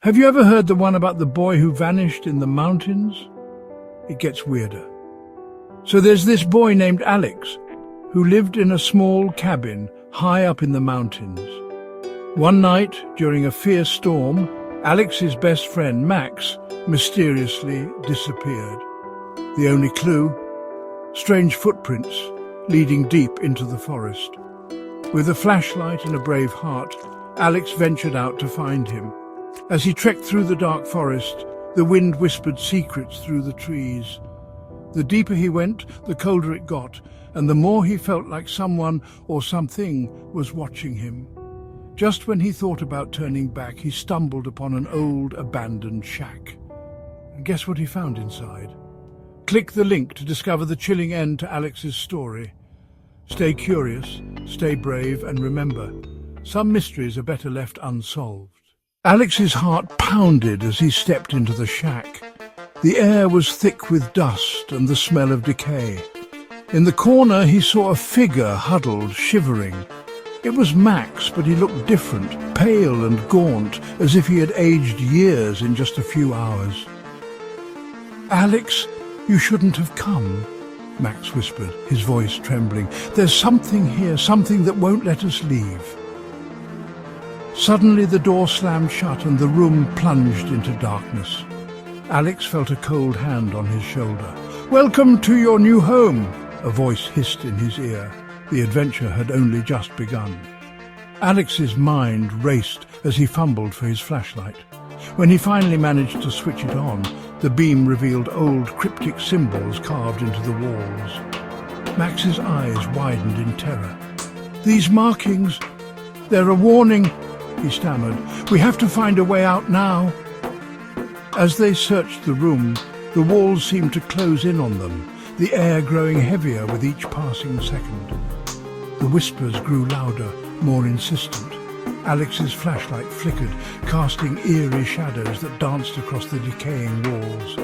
Have you ever heard the one about the boy who vanished in the mountains? It gets weirder. So there's this boy named Alex who lived in a small cabin high up in the mountains. One night, during a fierce storm, Alex's best friend, Max, mysteriously disappeared. The only clue? Strange footprints leading deep into the forest. With a flashlight and a brave heart, Alex ventured out to find him. As he trekked through the dark forest, the wind whispered secrets through the trees. The deeper he went, the colder it got, and the more he felt like someone or something was watching him. Just when he thought about turning back, he stumbled upon an old, abandoned shack. And guess what he found inside? Click the link to discover the chilling end to Alex's story. Stay curious, stay brave, and remember, some mysteries are better left unsolved. Alex's heart pounded as he stepped into the shack. The air was thick with dust and the smell of decay. In the corner he saw a figure huddled, shivering. It was Max, but he looked different, pale and gaunt, as if he had aged years in just a few hours. "Alex, you shouldn't have come," Max whispered, his voice trembling. "There's something here, something that won't let us leave." Suddenly the door slammed shut and the room plunged into darkness. Alex felt a cold hand on his shoulder. "Welcome to your new home," a voice hissed in his ear. The adventure had only just begun. Alex's mind raced as he fumbled for his flashlight. When he finally managed to switch it on, the beam revealed old cryptic symbols carved into the walls. Max's eyes widened in terror. "These markings, they're a warning," he stammered. "We have to find a way out now." As they searched the room, the walls seemed to close in on them, the air growing heavier with each passing second. The whispers grew louder, more insistent. Alex's flashlight flickered, casting eerie shadows that danced across the decaying walls.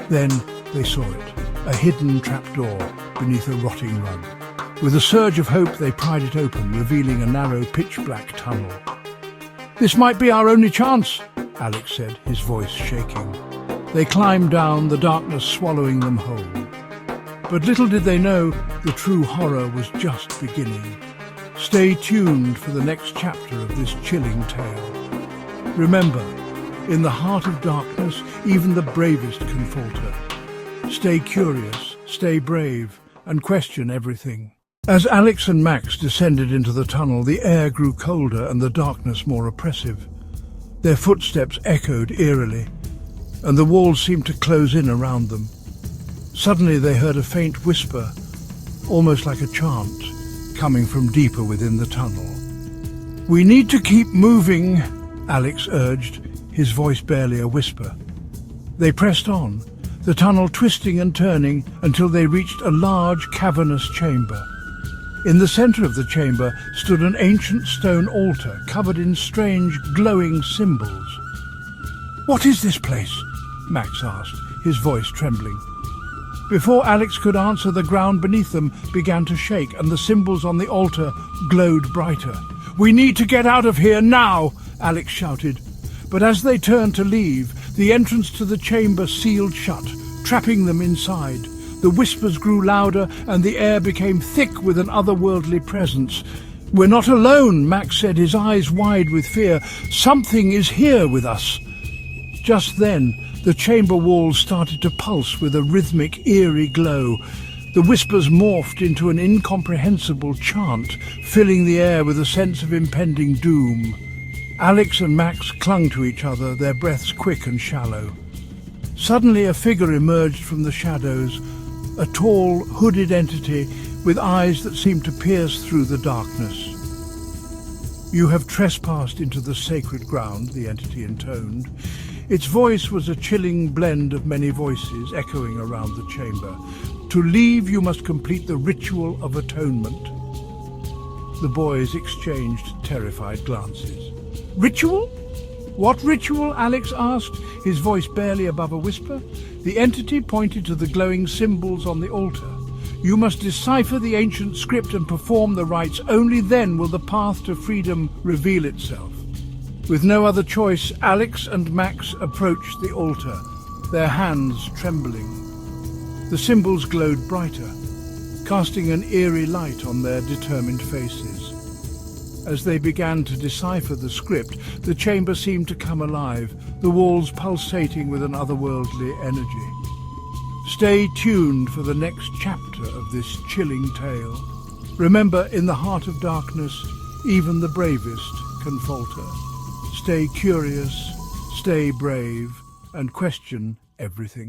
Then they saw it, a hidden trapdoor beneath a rotting rug. With a surge of hope, they pried it open, revealing a narrow, pitch-black tunnel. "This might be our only chance," Alex said, his voice shaking. They climbed down, the darkness swallowing them whole. But little did they know, the true horror was just beginning. Stay tuned for the next chapter of this chilling tale. Remember, in the heart of darkness, even the bravest can falter. Stay curious, stay brave, and question everything. As Alex and Max descended into the tunnel, the air grew colder and the darkness more oppressive. Their footsteps echoed eerily, and the walls seemed to close in around them. Suddenly they heard a faint whisper, almost like a chant, coming from deeper within the tunnel. "We need to keep moving," Alex urged, his voice barely a whisper. They pressed on, the tunnel twisting and turning until they reached a large, cavernous chamber. In the center of the chamber stood an ancient stone altar covered in strange, glowing symbols. "What is this place?" Max asked, his voice trembling. Before Alex could answer, the ground beneath them began to shake and the symbols on the altar glowed brighter. "We need to get out of here now!" Alex shouted. But as they turned to leave, the entrance to the chamber sealed shut, trapping them inside. The whispers grew louder and the air became thick with an otherworldly presence. "We're not alone," Max said, his eyes wide with fear. "Something is here with us." Just then, the chamber walls started to pulse with a rhythmic, eerie glow. The whispers morphed into an incomprehensible chant, filling the air with a sense of impending doom. Alex and Max clung to each other, their breaths quick and shallow. Suddenly a figure emerged from the shadows, a tall, hooded entity with eyes that seemed to pierce through the darkness. "You have trespassed into the sacred ground," the entity intoned. Its voice was a chilling blend of many voices echoing around the chamber. "To leave, you must complete the ritual of atonement." The boys exchanged terrified glances. "Ritual? What ritual?" Alex asked, his voice barely above a whisper. The entity pointed to the glowing symbols on the altar. "You must decipher the ancient script and perform the rites. Only then will the path to freedom reveal itself." With no other choice, Alex and Max approached the altar, their hands trembling. The symbols glowed brighter, casting an eerie light on their determined faces. As they began to decipher the script, the chamber seemed to come alive, the walls pulsating with an otherworldly energy. Stay tuned for the next chapter of this chilling tale. Remember, in the heart of darkness, even the bravest can falter. Stay curious, stay brave, and question everything.